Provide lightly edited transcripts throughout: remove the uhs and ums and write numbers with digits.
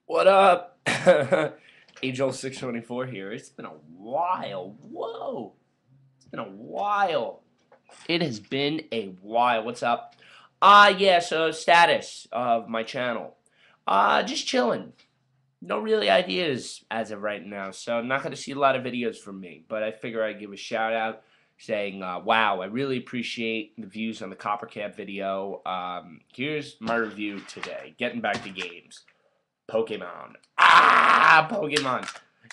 What up? Angel624 here. It's been a while. Whoa. It's been a while. It has been a while. What's up? Yeah, so status of my channel. Just chilling. No really ideas as of right now, so I'm not going to see a lot of videos from me, but I figure I'd give a shout out saying, wow, I really appreciate the views on the Copper Cap video. Here's my review today. Getting back to games. Pokemon. Pokemon.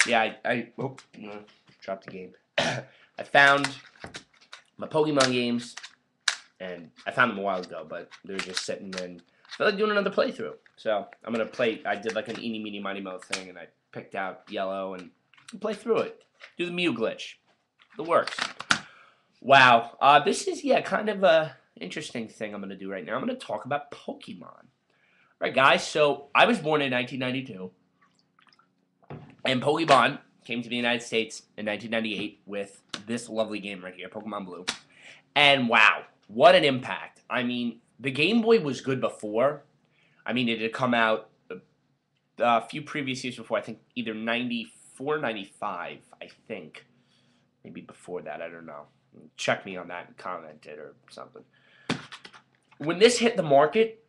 Yeah, dropped the game. I found my Pokemon games, and I found them a while ago, but they were just sitting and I felt like doing another playthrough. So I'm gonna play. I did like an eeny meeny miny mo thing, and I picked out yellow and play through it. Do the Mew glitch. The works. Wow. This is kind of a interesting thing I'm gonna do right now. I'm gonna talk about Pokemon. All right, guys. So I was born in 1992. And Pokemon came to the United States in 1998 with this lovely game right here, Pokemon Blue. And wow, what an impact. I mean, the Game Boy was good before. I mean, it had come out a few previous years before, I think either 94, 95, I think. Maybe before that, I don't know. Check me on that and comment it or something. When this hit the market,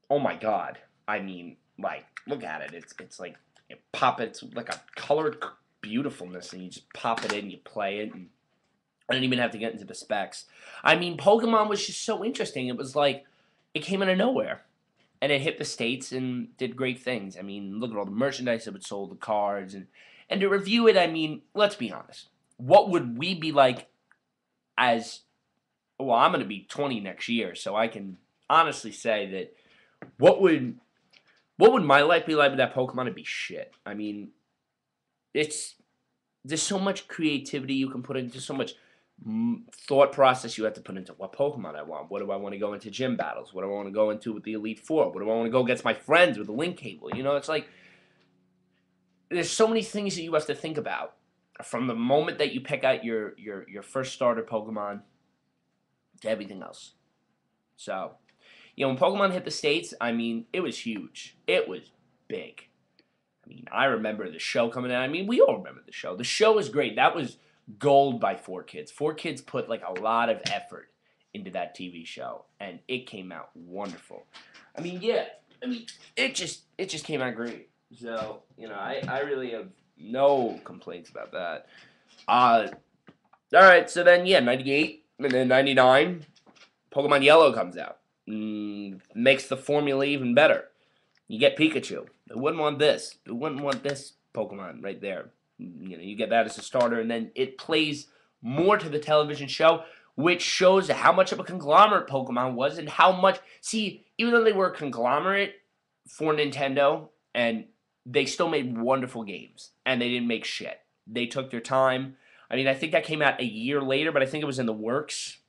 oh my god. I mean, like, look at it. It's like, you pop it, it's like a colored beautifulness, and you just pop it in, you play it, and I didn't even have to get into the specs. I mean, Pokemon was just so interesting. It was like, it came out of nowhere, and it hit the States and did great things. I mean, look at all the merchandise that was sold, the cards, and to review it, I mean, let's be honest. What would we be like as, well, I'm going to be 20 next year, so I can honestly say that what would my life be like with that Pokemon? It'd be shit. I mean, there's so much creativity you can put into, so much thought process you have to put into what Pokemon I want. What do I want to go into gym battles? What do I want to go into with the Elite Four? What do I want to go against my friends with the Link Cable? You know, it's like there's so many things that you have to think about from the moment that you pick out your first starter Pokemon to everything else. So, you know, when Pokemon hit the States, I mean, it was huge. It was big. I mean, I remember the show coming out. I mean, we all remember the show. The show was great. That was gold by 4Kids. 4Kids put like a lot of effort into that TV show, and it came out wonderful. I mean, yeah. I mean, it just came out great. So, you know, I really have no complaints about that. All right, so then, yeah, 98, and then 99, Pokemon Yellow comes out. Makes the formula even better. You get Pikachu. Who wouldn't want this? Who wouldn't want this Pokemon right there? You know, you get that as a starter, and then it plays more to the television show, which shows how much of a conglomerate Pokemon was and how much. See, even though they were a conglomerate for Nintendo, and they still made wonderful games, and they didn't make shit. They took their time. I mean, I think that came out a year later, but I think it was in the works,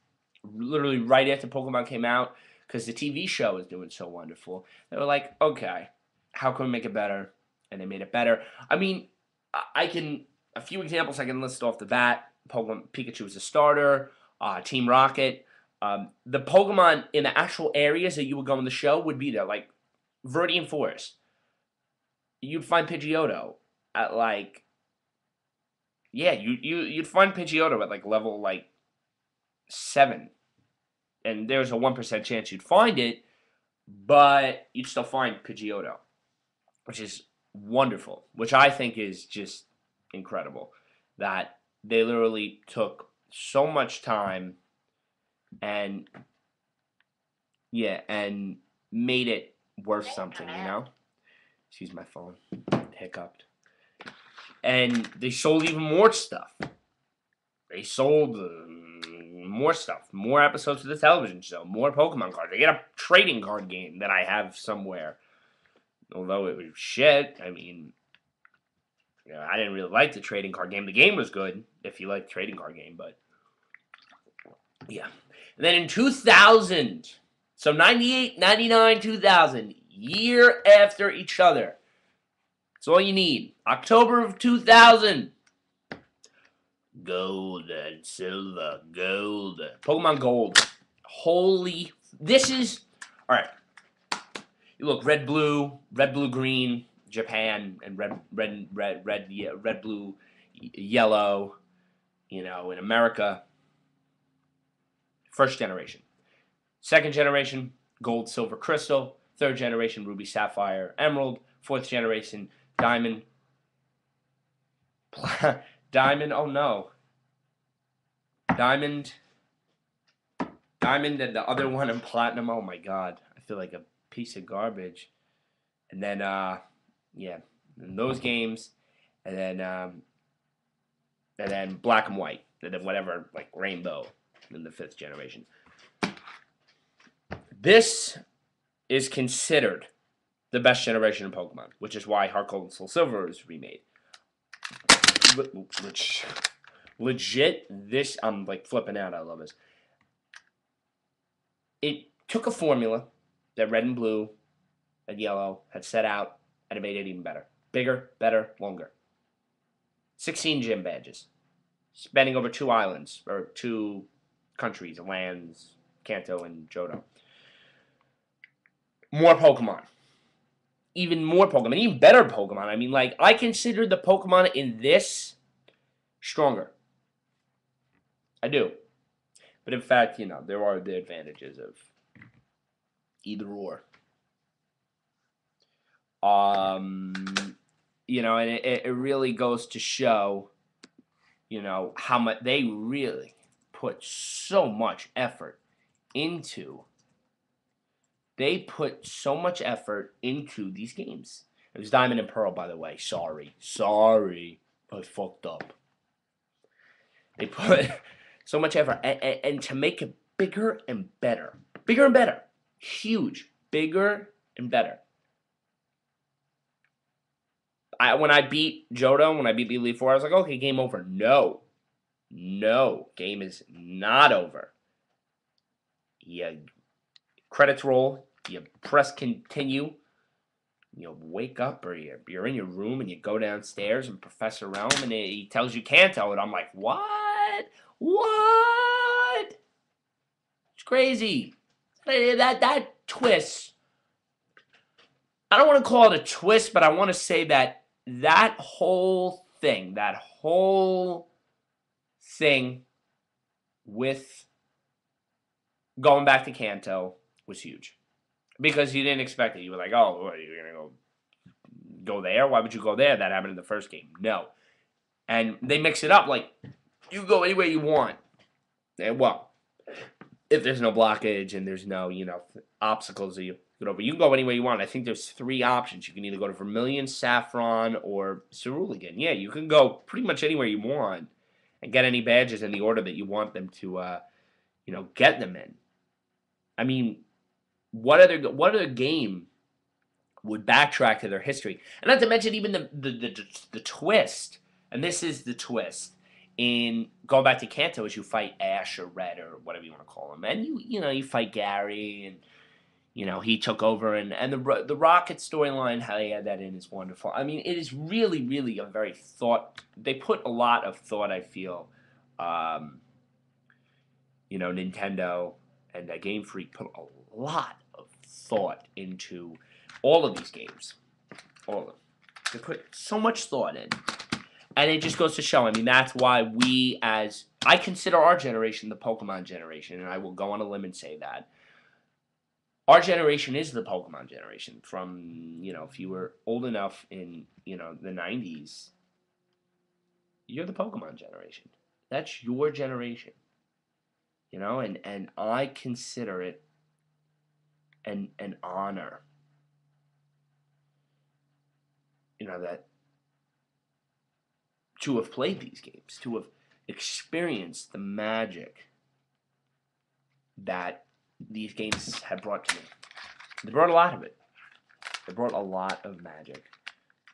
literally right after Pokemon came out, because the TV show was doing so wonderful. They were like, okay, how can we make it better? And they made it better. I mean, I can, a few examples I can list off the bat. Pokemon Pikachu is a starter. Team Rocket. The Pokemon in the actual areas that you would go in the show would be there, like Viridian Forest. You'd find Pidgeotto at like, yeah, you'd find Pidgeotto at like level like 7. And there's a 1% chance you'd find it, but you'd still find Pidgeotto, which is wonderful, which I think is just incredible, that they literally took so much time and, yeah, and made it worth something, you know? Excuse my phone. Hiccuped. And they sold even more stuff. They sold more stuff, more episodes of the television show, more Pokemon cards. I get a trading card game that I have somewhere. Although it was shit, I mean, you know, I didn't really like the trading card game. The game was good, if you like the trading card game, but yeah. And then in 2000, so 98, 99, 2000, year after each other. That's all you need. October of 2000. Gold and silver, gold. Pokemon Gold. This is, alright. You look, red, blue, green, Japan and red, blue, yellow. In America, first generation. Second generation, gold, silver, crystal. Third generation, ruby, sapphire, emerald. Fourth generation, diamond. Diamond, oh no. Diamond, and the other one in platinum. Oh my god. I feel like a piece of garbage. And then, in those games. And then black and white. And then whatever, like rainbow in the fifth generation. This is considered the best generation of Pokemon, which is why Heart Gold and Soul Silver is remade. Which, legit, this, I'm like flipping out. I love this. It took a formula that Red and Blue and Yellow had set out, and it made it even better. Bigger, better, longer. 16 gym badges. Spanning over 2 islands, or 2 countries, lands, Kanto and Johto. More Pokemon. Even more Pokemon. Even better Pokemon. I mean, like, I consider the Pokemon in this stronger. I do. But in fact, there are the advantages of either or. And it really goes to show, how much they really put so much effort into. They put so much effort into these games. It was Diamond and Pearl, by the way. Sorry. I fucked up. They put so much effort. And to make it bigger and better. Bigger and better. Huge. Bigger and better. When I beat Johto, when I beat the Elite Four, I was like, okay, game over. No. Game is not over. Credits roll, you press continue, you wake up, or you're in your room and you go downstairs and Professor Realm and he tells you Kanto, and I'm like, what? It's crazy. That twist, I don't want to call it a twist, but I want to say that whole thing with going back to Kanto was huge. Because you didn't expect it. You were like, oh, what, you're going to go there? Why would you go there? That happened in the first game. No. And they mix it up like, you go anywhere you want. And, well, if there's no blockage and there's no, obstacles that you get over, you can go anywhere you want. I think there's 3 options. You can either go to Vermilion, Saffron, or Cerulean. Yeah, you can go pretty much anywhere you want and get any badges in the order that you want them to, get them in. I mean, what other game would backtrack to their history? And not to mention even the twist. And this is the twist in going back to Kanto as you fight Ash or Red or whatever you want to call him. And you fight Gary and he took over and the Rocket storyline, how they had that in is wonderful. I mean, it is really, really a very they put a lot of thought, I feel. Nintendo and Game Freak put a lot of thought into all of these games. All of them. They put so much thought in. And it just goes to show, I mean, that's why I consider our generation the Pokemon generation, and I will go on a limb and say that. Our generation is the Pokemon generation. From, if you were old enough in, the 90s, you're the Pokemon generation. That's your generation. And I consider it an honor, that to have played these games, to have experienced the magic that these games have brought to me. They brought a lot of it. They brought a lot of magic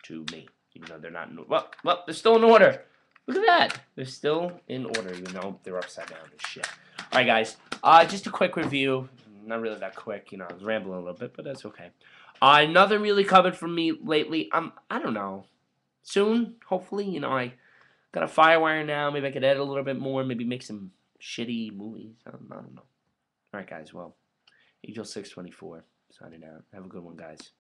to me, even though they're not in order. Well, they're still in order. Look at that. They're still in order, even though they're upside down and shit. All right, guys. Just a quick review. Not really that quick. I was rambling a little bit, but that's okay. Nothing really covered from me lately. I don't know. Soon, hopefully, I got a Firewire now. Maybe I could edit a little bit more. Maybe make some shitty movies. I don't know. All right, guys. Well, Angel624 signing out. Have a good one, guys.